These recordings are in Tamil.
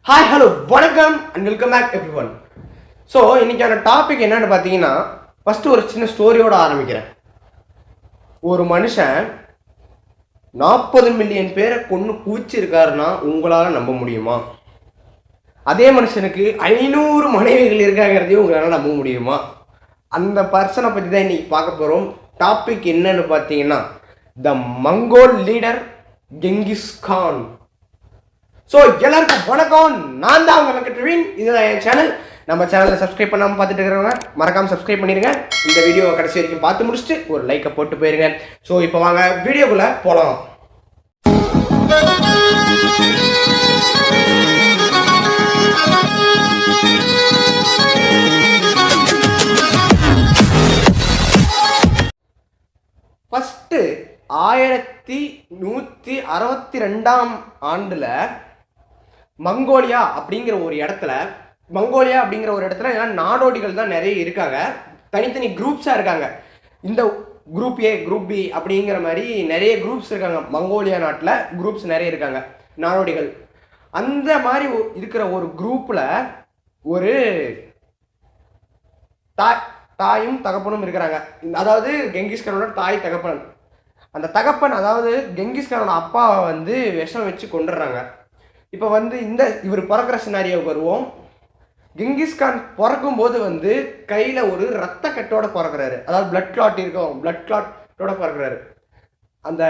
ஹாய் ஹலோ வணக்கம் and welcome back everyone. So இன்றைக்கான டாபிக் என்னன்னு பார்த்தீங்கன்னா, ஃபஸ்ட்டு ஒரு சின்ன ஸ்டோரியோடு ஆரம்பிக்கிறேன். ஒரு மனுஷன் 40 மில்லியன் பேரை கொன்று குவிச்சிருக்காருன்னா உங்களால் நம்ப முடியுமா? அதே மனுஷனுக்கு 500 மனைவிகள் இருக்காங்கிறதையும் உங்களால் நம்ப முடியுமா? அந்த பர்சனை பற்றி தான் இன்றைக்கி பார்க்க போகிறோம். டாபிக் என்னன்னு பார்த்தீங்கன்னா, த மங்கோல் லீடர் கெங்கிஸ் கான். ஸோ எல்லாருக்கும் வணக்கம். நான் தான் உங்கள் வெங்கட்ரவீன். இதுதான் என் சேனல். நம்ம சேனலில் சப்ஸ்கிரைப் பண்ணாமல் பார்த்துட்டு இருக்கிறவங்க மறக்காமல் சப்ஸ்கிரைப் பண்ணிடுங்க. இந்த வீடியோ கடைசி வரைக்கும் பார்த்து முடிச்சுட்டு ஒரு லைக்கை போட்டு போயிருங்க. ஸோ இப்போ வாங்க வீடியோக்குள்ளே போகலாம். ஃபஸ்ட்டு 1162ஆம் ஆண்டில் மங்கோலியா அப்படிங்கிற ஒரு இடத்துல நாடோடிகள் தான் நிறைய இருக்காங்க. தனித்தனி குரூப்ஸாக இருக்காங்க. இந்த குரூப் ஏ, குரூப் பி அப்படிங்கிற மாதிரி நிறைய குரூப்ஸ் இருக்காங்க. மங்கோலியா நாட்டில் குரூப்ஸ் நிறைய இருக்காங்க, நாடோடிகள். அந்த மாதிரி இருக்கிற ஒரு குரூப்பில் ஒரு தாயும் தகப்பனும் இருக்கிறாங்க. அதாவது கெங்கிஸ்கானோட தாய் தகப்பன். அந்த தகப்பன், அதாவது கெங்கிஸ்கானோட அப்பாவை வந்து விஷம் வச்சு கொண்டுடுறாங்க. இப்போ வந்து இவர் பிறக்கிற சினாரியோவுக்கு வருவோம். கெங்கிஸ்கான் பிறக்கும் போது வந்து கையில் ஒரு ரத்த கட்டோட பிறக்கிறாரு. அதாவது பிளட் கிளாட் இருக்கும், பிளட் கிளாட்டோட பிறக்கிறாரு. அந்த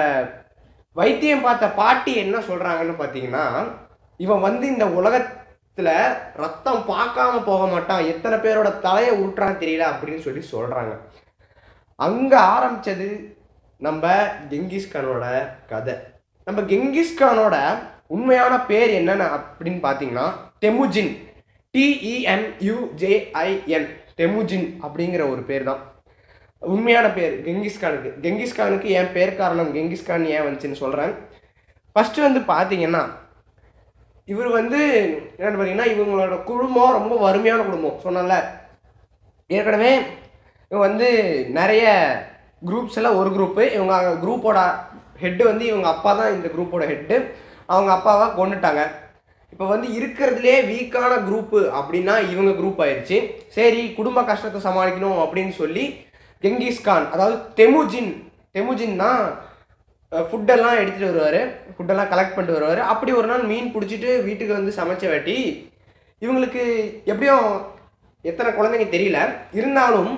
வைத்தியம் பார்த்த பாட்டி என்ன சொல்கிறாங்கன்னு பார்த்தீங்கன்னா, இவன் வந்து இந்த உலகத்தில் ரத்தம் பார்க்காம போக மாட்டான், எத்தனை பேரோட தலையை உருட்டுறான்னு தெரியல அப்படின்னு சொல்லி சொல்கிறாங்க. அங்கே ஆரம்பித்தது நம்ம கெங்கிஸ்கானோட கதை. நம்ம கெங்கிஸ்கானோட உண்மையான பேர் என்னென்ன அப்படின்னு பார்த்தீங்கன்னா, டெமுஜின், TEMUJIN, டெமுஜின் அப்படிங்கிற ஒரு பேர் தான் உண்மையான பேர் கெங்கிஸ்கானுக்கு. கெங்கிஸ்கானுக்கு என் பேர் காரணம் கெங்கிஸ்கான் ஏன் வந்துச்சுன்னு சொல்கிறேன். ஃபஸ்ட்டு வந்து பார்த்தீங்கன்னா, இவர் வந்து என்னென்னு பார்த்தீங்கன்னா, இவங்களோட குடும்பம் ரொம்ப வறுமையான குடும்பம். சொன்னால ஏற்கனவே இவங்க வந்து நிறைய குரூப்ஸில் ஒரு குரூப்பு, இவங்க குரூப்போட ஹெட்டு வந்து இவங்க அப்பா தான். இந்த குரூப்போட ஹெட்டு அவங்க அப்பாவை கொண்டுட்டாங்க. இப்போ வந்து இருக்கிறதுலே வீக்கான குரூப்பு அப்படின்னா இவங்க குரூப் ஆயிடுச்சு. சரி, குடும்ப கஷ்டத்தை சமாளிக்கணும் அப்படின்னு சொல்லி கெங்கிஸ்கான், அதாவது டெமுஜின் தான் ஃபுட்டெல்லாம் எடுத்துகிட்டு வருவார், ஃபுட்டெல்லாம் கலெக்ட் பண்ணிட்டு வருவார். அப்படி ஒரு நாள் மீன் பிடிச்சிட்டு வீட்டுக்கு வந்து சமைச்ச வாட்டி இவங்களுக்கு எப்படியும் எத்தனை குழந்தைங்க தெரியல, இருந்தாலும்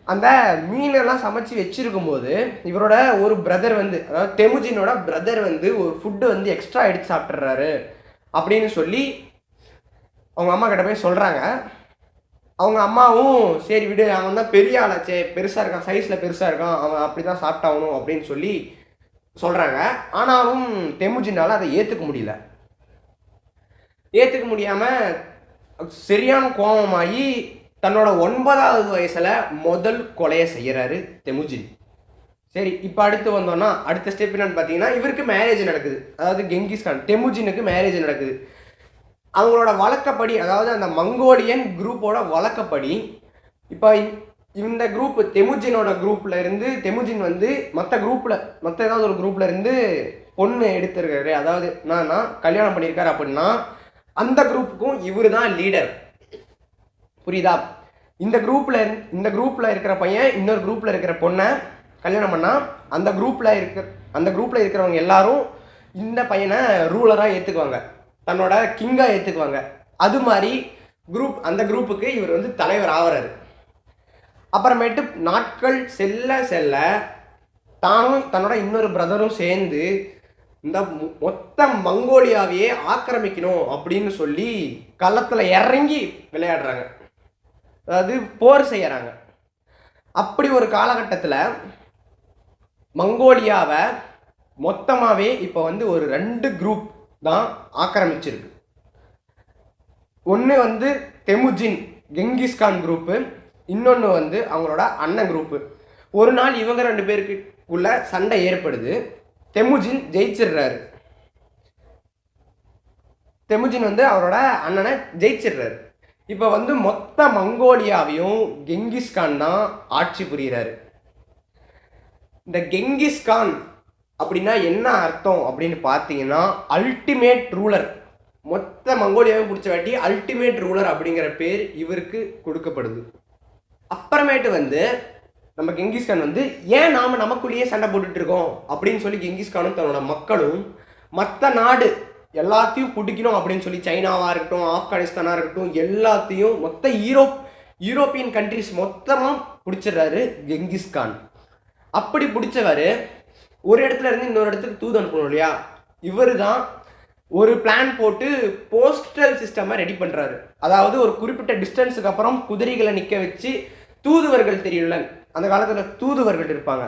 அந்த மீனெல்லாம் சமைச்சு வச்சிருக்கும் போது இவரோட ஒரு பிரதர் வந்து, அதாவது டெமுஜினோட பிரதர் வந்து ஒரு ஃபுட்டு வந்து எக்ஸ்ட்ரா எடுத்து சாப்பிட்றாரு அப்படின்னு சொல்லி அவங்க அம்மா கிட்ட போய் சொல்கிறாங்க. அவங்க அம்மாவும் சரி விடு, அவன் தான் பெரிய ஆளாச்சே, பெருசாக இருக்கான், சைஸில் பெருசாக இருக்கான், அவன் அப்படி தான் சாப்பிட்டாகணும் அப்படின்னு சொல்லி சொல்கிறாங்க. ஆனாலும் டெமுஜினால் அதை ஏற்றுக்க முடியாமல் சரியான கோபமாகி தன்னோட 9வது வயசில் முதல் கொலையை செய்கிறாரு டெமுஜின். சரி, இப்போ அடுத்து வந்தோன்னா அடுத்த ஸ்டெப் என்னன்னு பார்த்தீங்கன்னா, இவருக்கு மேரேஜ் நடக்குது. அதாவது கெங்கிஸ்கான் டெமுஜினுக்கு மேரேஜ் நடக்குது. அவங்களோட வழக்கப்படி, அதாவது அந்த மங்கோலியன் குரூப்போட வழக்கப்படி, இப்போ இந்த குரூப் டெமுஜினோட குரூப்பில் இருந்து டெமுஜின் வந்து மற்ற ஏதாவது ஒரு குரூப்பில் இருந்து பொண்ணு எடுத்துருக்காரு, அதாவது என்னன்னா கல்யாணம் பண்ணியிருக்காரு அப்படின்னா அந்த குரூப்புக்கும் இவர் தான் லீடர். புரியுதா? இந்த குரூப்பில் இருக்கிற பையன் இன்னொரு குரூப்பில் இருக்கிற பொண்ணை கல்யாணம் பண்ணால் அந்த குரூப்பில் இருக்கிறவங்க எல்லாரும் இந்த பையனை ரூலராக ஏற்றுக்குவாங்க, தன்னோட கிங்காக ஏற்றுக்குவாங்க. அது மாதிரி அந்த குரூப்புக்கு இவர் வந்து தலைவர் ஆகிறாரு. அப்புறமேட்டு நாட்கள் செல்ல தானும் தன்னோட இன்னொரு பிரதரும் சேர்ந்து இந்த மொத்த மங்கோலியாவையே ஆக்கிரமிக்கணும் அப்படின்னு சொல்லி களத்தில் இறங்கி விளையாடுறாங்க, அதாவது போர் செய்கிறாங்க. அப்படி ஒரு காலகட்டத்தில் மங்கோலியாவை மொத்தமாகவே இப்போ வந்து ஒரு 2 குரூப் தான் ஆக்கிரமிச்சிருக்கு. ஒன்று வந்து டெமுஜின் கெங்கிஸ்கான் குரூப்பு, இன்னொன்று வந்து அவங்களோட அண்ணன் குரூப்பு. ஒரு நாள் இவங்க 2 பேருக்குள்ள சண்டை ஏற்படுது. டெமுஜின் ஜெயிச்சிடுறாரு. டெமுஜின் வந்து அவரோட அண்ணனை ஜெயிச்சிடுறாரு. இப்போ வந்து மொத்த மங்கோலியாவையும் கெங்கிஸ்கான் தான் ஆட்சி புரிகிறாரு. இந்த கெங்கிஸ்கான் அப்படின்னா என்ன அர்த்தம் அப்படின்னு பார்த்தீங்கன்னா, அல்டிமேட் ரூலர். மொத்த மங்கோலியாவும் பிடிச்ச வாட்டி அல்டிமேட் ரூலர் அப்படிங்கிற பேர் இவருக்கு கொடுக்கப்படுது. அப்புறமேட்டு வந்து நம்ம கெங்கிஸ்கான் வந்து ஏன் நாம் நமக்குள்ளேயே சண்டை போட்டுட்டு இருக்கோம் அப்படின்னு சொல்லி கெங்கிஸ்கானும் தன்னோட மக்களும் மற்ற நாடு எல்லாத்தையும் பிடிக்கணும் அப்படின்னு சொல்லி சைனாவாக இருக்கட்டும், ஆப்கானிஸ்தானாக இருக்கட்டும், எல்லாத்தையும் மொத்த யூரோப்பியன் கண்ட்ரிஸ் மொத்தமாக பிடிச்சிடுறாரு கெங்கிஸ்கான். அப்படி பிடிச்சவர் ஒரு இடத்துல இருந்து இன்னொரு இடத்துக்கு தூது அனுப்பணும் இல்லையா, இவர் தான் ஒரு பிளான் போட்டு போஸ்டல் சிஸ்டமை ரெடி பண்ணுறாரு. அதாவது ஒரு குறிப்பிட்ட டிஸ்டன்ஸுக்கு அப்புறம் குதிரைகளை நிற்க வச்சு தூதுவர்கள் தெரியல, அந்த காலத்தில் தூதுவர்கள் இருப்பாங்க,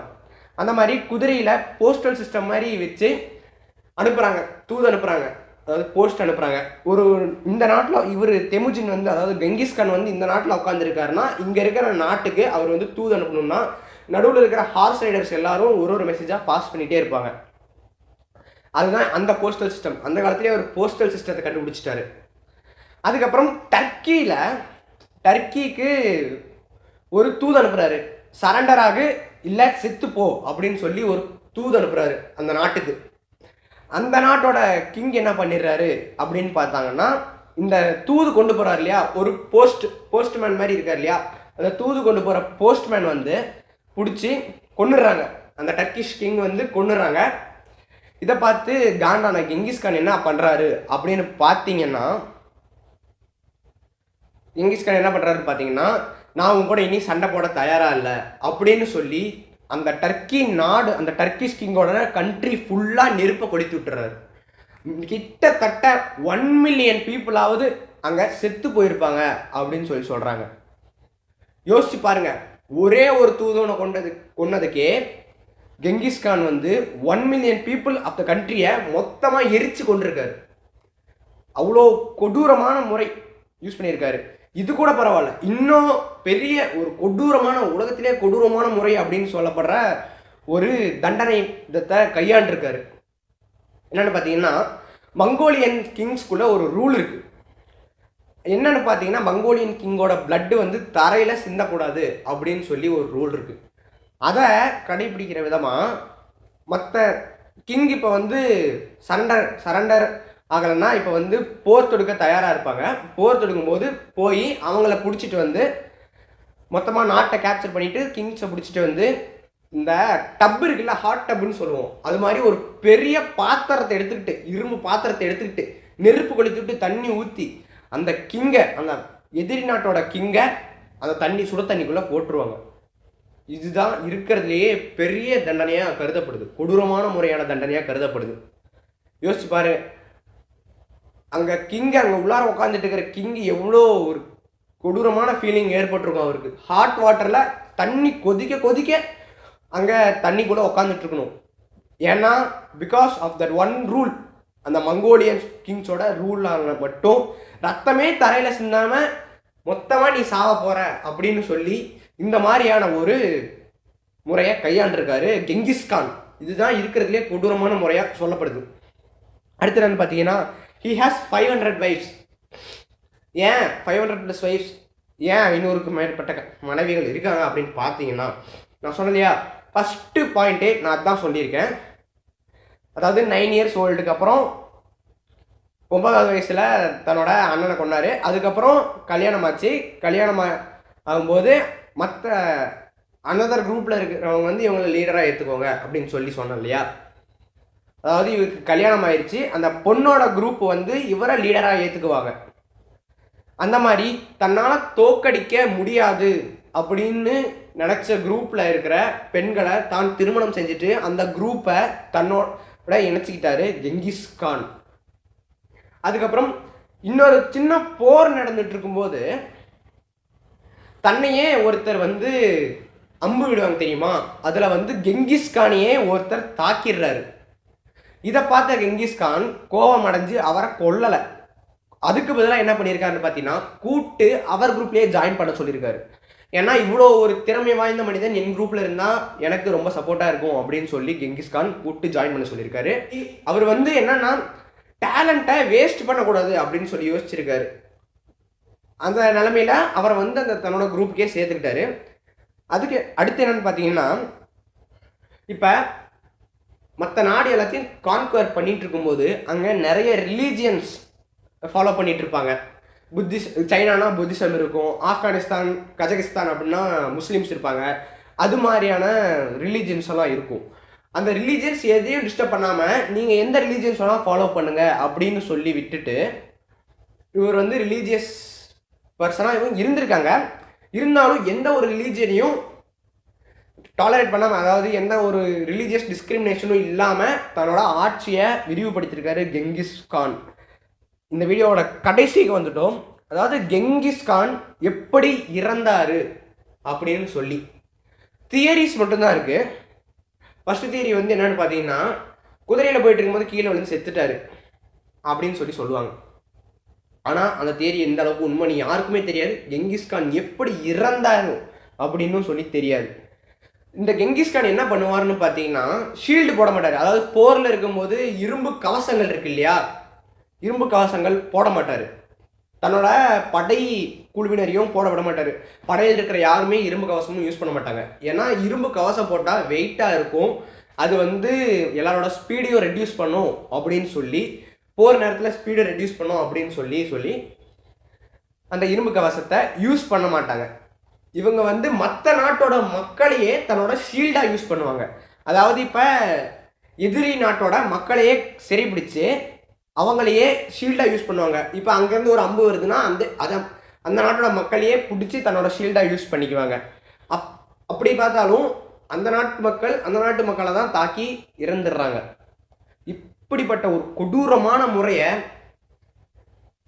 அந்த மாதிரி குதிரையில் போஸ்டல் சிஸ்டம் மாதிரி வச்சு அனுப்புகிறாங்க, தூது அனுப்புகிறாங்க, அதாவது போஸ்ட் அனுப்புகிறாங்க. ஒரு இந்த நாட்டில் இவர் தெமுஜின் வந்து அதாவது கெங்கிஸ்கான் வந்து இந்த நாட்டில் உட்காந்துருக்காருன்னா இங்கே இருக்கிற நாட்டுக்கு அவர் வந்து தூது அனுப்பணும்னா நடுவில் இருக்கிற ஹார்ஸ் ரைடர்ஸ் எல்லாரும் ஒரு மெசேஜாக பாஸ் பண்ணிகிட்டே இருப்பாங்க. அதுதான் அந்த போஸ்டல் சிஸ்டம். அந்த காலத்துலேயே அவர் போஸ்டல் சிஸ்டத்தை கண்டுபிடிச்சிட்டாரு. அதுக்கப்புறம் டர்க்கிக்கு ஒரு தூது அனுப்புகிறாரு, சரண்டராக இல்லை செத்து போ அப்படின்னு சொல்லி ஒரு தூது அனுப்புகிறாரு அந்த நாட்டுக்கு. அந்த நாட்டோட கிங் என்ன பண்ணிடுறாரு அப்படின்னு பார்த்தாங்கன்னா, இந்த தூது கொண்டு போகிறார் இல்லையா, ஒரு போஸ்ட்மேன் மாதிரி இருக்கார் இல்லையா, அந்த தூது கொண்டு போகிற போஸ்ட்மேன் வந்து பிடிச்சி கொன்னுடுறாங்க. அந்த டர்க்கிஷ் கிங் வந்து கொன்னுடுறாங்க. இதை பார்த்து காண்டான கெங்கிஸ்கான் என்ன பண்ணுறாரு அப்படின்னு பார்த்தீங்கன்னா, நான் உங்க கூட இனி சண்டை போட தயாராக இல்லை அப்படின்னு சொல்லி அந்த அந்த டர்க்கிஷ் கிங்கோட கண்ட்ரி ஃபுல்லாக நெருப்பை கொளுத்தி விட்டுறாரு. கிட்டத்தட்ட 1 மில்லியன் பீப்புளாவது அங்கே செத்து போயிருப்பாங்க அப்படின்னு சொல்லி சொல்கிறாங்க. யோசிச்சு பாருங்க, ஒரே ஒரு தூதனை கொன்னதுக்கே கெங்கிஸ்கான் வந்து 1 மில்லியன் பீப்புள் ஆஃப் த கண்ட்ரியை மொத்தமாக எரிச்சு கொண்டிருக்காரு. அவ்வளோ கொடூரமான முறை யூஸ் பண்ணியிருக்காரு. இது கூட பரவாயில்ல, இன்னும் பெரிய ஒரு கொடூரமான, உலகத்திலே கொடூரமான முறை அப்படின்னு சொல்லப்படுற ஒரு தண்டனை விதத்தை கையாண்டிருக்காரு. என்னென்னு பார்த்தீங்கன்னா, மங்கோலியன் கிங்ஸ்குள்ளே ஒரு ரூல் இருக்குது. என்னென்னு பார்த்தீங்கன்னா, மங்கோலியன் கிங்கோட பிளட்டு வந்து தரையில் சிந்தக்கூடாது அப்படின்னு சொல்லி ஒரு ரூல் இருக்குது. அதை கடைபிடிக்கிற விதமாக மற்ற கிங் இப்போ வந்து சரண்டர் ஆகலைன்னா இப்போ வந்து போர் தொடுக்க தயாராக இருப்பாங்க. போர் தொடுக்கும் போது போய் அவங்கள பிடிச்சிட்டு வந்து மொத்தமாக நாட்டை கேப்சர் பண்ணிவிட்டு கிங்ஸை பிடிச்சிட்டு வந்து இந்த டப் இருக்குல்ல, ஹாட் டப்புன்னு சொல்லுவோம், அது மாதிரி ஒரு பெரிய பாத்திரத்தை எடுத்துக்கிட்டு, இரும்பு பாத்திரத்தை எடுத்துக்கிட்டு நெருப்பு கொளுத்துக்கிட்டு தண்ணி ஊற்றி அந்த கிங்கை, அந்த எதிரி நாட்டோட கிங்கை அந்த சுட தண்ணிக்குள்ளே போட்டுருவாங்க. இதுதான் இருக்கிறதுலையே பெரிய தண்டனையாக கருதப்படுது, கொடூரமான முறையான தண்டனையாக கருதப்படுது. யோசிச்சு பாரு, அங்கே கிங்கு, அங்கே உள்ளார உட்காந்துட்டு இருக்கிற கிங்கு எவ்வளோ ஒரு கொடூரமான ஃபீலிங் ஏற்பட்டிருக்கும் அவருக்கு. ஹாட் வாட்டரில் தண்ணி கொதிக்க அங்கே தண்ணிக்குள்ளே உட்காந்துட்டு இருக்கணும். ஏன்னா because of that one rule, அந்த மங்கோலியன் கிங்ஸோட ரூலாக மட்டும் ரத்தமே தரையில் சிந்தாமல் மொத்தமாக நீ சாவ போகிற அப்படின்னு சொல்லி இந்த மாதிரியான ஒரு முறையை கையாண்டிருக்காரு கெங்கிஸ்கான். இதுதான் இருக்கிறதுலே கொடூரமான முறையாக சொல்லப்படுது. அடுத்து என்னன்னு பார்த்தீங்கன்னா, he has 500 wives. ஏன் 500+ wives, ஏன் 500க்கு மேற்பட்ட மனைவிகள் இருக்காங்க அப்படின்னு பார்த்தீங்கன்னா, நான் சொன்னலையா ஃபஸ்ட்டு பாயிண்ட்டே நான் அதான் சொல்லியிருக்கேன். அதாவது 9 இயர்ஸ் ஓல்டுக்கு அப்புறம் 9வது வயசில் தன்னோட அண்ணனை கொண்டாரு. அதுக்கப்புறம் கல்யாணம் ஆச்சு. கல்யாணம் ஆகும்போது மற்ற அனதர் குரூப்பில் இருக்கிறவங்க வந்து இவங்களை லீடராக ஏற்றுக்கோங்க அப்படின்னு சொன்னோம் இல்லையா. அதாவது இவருக்கு கல்யாணம் ஆயிடுச்சு, அந்த பொண்ணோட குரூப் வந்து இவரை லீடராக ஏற்றுக்குவாங்க. அந்த மாதிரி தன்னால் தோக்கடிக்க முடியாது அப்படின்னு நினச்ச குரூப்பில் இருக்கிற பெண்களை தான் திருமணம் செஞ்சுட்டு அந்த குரூப்பை தன்னோட இணைச்சிக்கிட்டாரு கெங்கிஸ்கான். அதுக்கப்புறம் இன்னொரு சின்ன போர் நடந்துட்டு இருக்கும்போது தன்னையே ஒருத்தர் வந்து அம்பு விடுவாங்க தெரியுமா, அதில் வந்து கெங்கிஸ்கானையே ஒருத்தர் தாக்கிடுறாரு. இதை பார்த்த கெங்கிஸ்கான் கோபம் அடைஞ்சு அவரை கொல்லலை. அதுக்கு பதிலாக என்ன பண்ணியிருக்காருன்னு பார்த்தீங்கன்னா, கூட்டு அவர் குரூப்லேயே ஜாயின் பண்ண சொல்லியிருக்காரு. ஏன்னா இவ்வளோ ஒரு திறமை வாய்ந்த மனிதன் என் குரூப்பில் இருந்தால் எனக்கு ரொம்ப சப்போர்ட்டாக இருக்கும் அப்படின்னு சொல்லி கெங்கிஸ்கான் கூட்டு ஜாயின் பண்ண சொல்லியிருக்காரு. அவர் வந்து என்னன்னா டேலண்ட்டை வேஸ்ட் பண்ணக்கூடாது அப்படின்னு சொல்லி யோசிச்சிருக்காரு. அந்த நிலமையில அவரை வந்து அந்த தன்னோட குரூப்புக்கே சேர்த்துக்கிட்டாரு. அதுக்கு அடுத்து என்னன்னு பார்த்தீங்கன்னா, இப்போ மற்ற நாடு எல்லாத்தையும் கான்குவர் பண்ணிட்டு இருக்கும்போது அங்கே நிறைய ரிலீஜியன்ஸ் ஃபாலோ பண்ணிட்டு இருப்பாங்க. சைனானா புத்திசம் இருக்கும், ஆப்கானிஸ்தான் கஜகிஸ்தான் அப்படின்னா முஸ்லீம்ஸ் இருப்பாங்க. அது மாதிரியான ரிலீஜியன்ஸ் எல்லாம் இருக்கும். அந்த ரிலீஜியன்ஸ் எதையும் டிஸ்டர்ப் பண்ணாமல் நீங்கள் எந்த ரிலீஜியன்ஸ் வேணால் ஃபாலோ பண்ணுங்க அப்படின்னு சொல்லி விட்டுட்டு இவர் வந்து ரிலீஜியஸ் பர்சனாக இவங்க இருந்திருக்காங்க. இருந்தாலும் எந்த ஒரு ரிலீஜியனையும் டாலரேட் பண்ணாமல், அதாவது எந்த ஒரு ரிலீஜியஸ் டிஸ்கிரிமினேஷனும் இல்லாமல் தன்னோட ஆட்சியை விரிவுபடுத்தியிருக்காரு கெங்கிஸ் கான். இந்த வீடியோவோட கடைசிக்கு வந்துட்டோம். அதாவது கெங்கிஸ் கான் எப்படி இறந்தாரு அப்படின்னு சொல்லி தியரிஸ் மட்டும்தான் இருக்கு. ஃபர்ஸ்ட் தியரி வந்து என்னன்னு பார்த்தீங்கன்னா, குதிரையில் போயிட்டு இருக்கும்போது கீழே விழுந்து செத்துட்டாரு அப்படின்னு சொல்லுவாங்க. ஆனால் அந்த தியரி எந்த அளவுக்கு உண்மை யாருக்குமே தெரியாது. கெங்கிஸ் கான் எப்படி இறந்தாரு அப்படின்னு சொல்லி தெரியாது. இந்த கெங்கிஸ் கான் என்ன பண்ணுவார்னு பார்த்தீங்கன்னா, ஷீல்டு போட மாட்டார். அதாவது போரில் இருக்கும்போது இரும்பு கவசங்கள் இருக்கு இல்லையா, இரும்பு கவசங்கள் போட மாட்டார். தன்னோட படை குழுவினரையும் போட விட மாட்டார். படையில் இருக்கிற யாருமே இரும்பு கவசமும் யூஸ் பண்ண மாட்டாங்க. ஏன்னா இரும்பு கவசம் போட்டால் வெயிட்டாக இருக்கும், அது வந்து எல்லாரோட ஸ்பீடையும் ரெடியூஸ் பண்ணும் அப்படின்னு சொல்லி, போகிற நேரத்தில் ஸ்பீடை ரெடியூஸ் பண்ணும் அப்படின்னு சொல்லி அந்த இரும்பு கவசத்தை யூஸ் பண்ண மாட்டாங்க. இவங்க வந்து மற்ற நாட்டோட மக்களையே தன்னோட ஷீல்டாக யூஸ் பண்ணுவாங்க. அதாவது இப்போ எதிரி நாட்டோட மக்களையே சரி பிடிச்சி அவங்களையே ஷீல்டாக யூஸ் பண்ணுவாங்க. இப்போ அங்கேருந்து ஒரு அம்பு வருதுன்னா அந்த நாட்டோட மக்களையே பிடிச்சி தன்னோட ஷீல்டாக யூஸ் பண்ணிக்குவாங்க. அப்படி பார்த்தாலும் அந்த நாட்டு மக்களை தான் தாக்கி இறந்துடுறாங்க. இப்படிப்பட்ட ஒரு கொடூரமான முறையை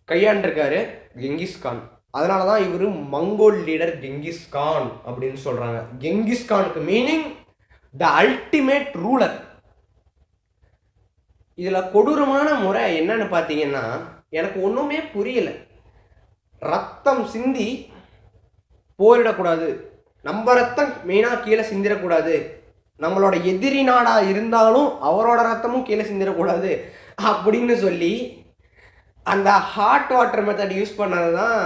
கையாண்டிருக்காரு கெங்கிஸ் கான். அதனால தான் இவர் மங்கோல் லீடர் கெங்கிஸ் கான் அப்படின்னு சொல்கிறாங்க. கெங்கிஸ் கானுக்கு மீனிங் த அல்டிமேட் ரூலர். இதில் கொடூரமான முறை என்னன்னு பார்த்தீங்கன்னா, எனக்கு ஒன்றுமே புரியலை. ரத்தம் சிந்தி போரிடக்கூடாது, நம்ம ரத்தம் மெயினாக கீழே சிந்திடக்கூடாது, நம்மளோட எதிரி நாடாக இருந்தாலும் அவரோட ரத்தமும் கீழே சிந்திடக்கூடாது அப்படின்னு சொல்லி அந்த ஹாட் வாட்டர் மெத்தட் யூஸ் பண்ணது தான்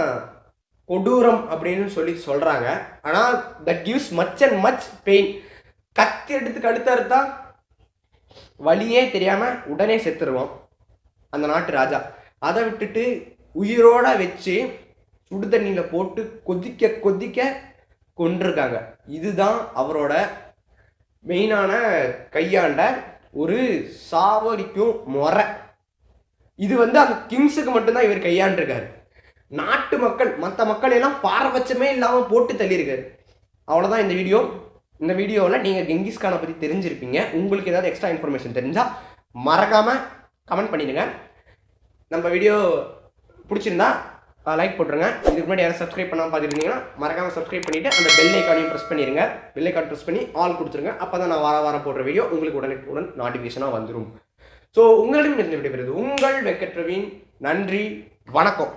கொடூரம் அப்படின்னு சொல்கிறாங்க. ஆனால் that gives much and much pain. கத்தி எடுத்து கடுத்தறுத்தா வழியே தெரியாமல் உடனே செத்துருவோம் அந்த நாட்டு ராஜா. அதை விட்டுட்டு உயிரோட வச்சு சுடு தண்ணியில் போட்டு கொதிக்க கொண்டிருக்காங்க. இதுதான் அவரோட மெயினான கையாண்ட ஒரு சாவடிக்கும் முறை. இது வந்து அந்த கிங்ஸுக்கு மட்டும்தான் இவர் கையாண்டிருக்காரு. நாட்டு மக்கள் மற்ற மக்கள் எல்லாம் பாரபட்சமே இல்லாமல் போட்டு தள்ளியிருக்காரு. அவ்வளோதான் இந்த வீடியோ. இந்த வீடியோவில் நீங்கள் கெங்கிஸ் கானை பற்றி தெரிஞ்சிருப்பீங்க. உங்களுக்கு ஏதாவது எக்ஸ்ட்ரா இன்ஃபர்மேஷன் தெரிஞ்சால் மறக்காமல் கமெண்ட் பண்ணிடுங்க. நம்ம வீடியோ பிடிச்சிருந்தா லைக் போட்டுருங்க. இதுக்கு முன்னாடி யாரும் சப்ஸ்கிரைப் பண்ணாமல் பார்த்துருந்தீங்கன்னா மறக்காமல் சப்ஸ்கிரைப் பண்ணிவிட்டு அந்த பெல் ஐக்கானையும் ப்ரெஸ் பண்ணிடுங்க. பெல் ஐக்கான் ப்ரெஸ் பண்ணி ஆல் கொடுத்துருங்க. அப்போ தான் நான் வாரம் போடுற வீடியோ உங்களுக்கு உடனுக்குடன் நோட்டிஃபிகேஷனாக வந்துடும். ஸோ உங்களிடம் இருந்து விடைபெறுவது உங்கள் வெங்கட் பிரவீன். நன்றி, வணக்கம்.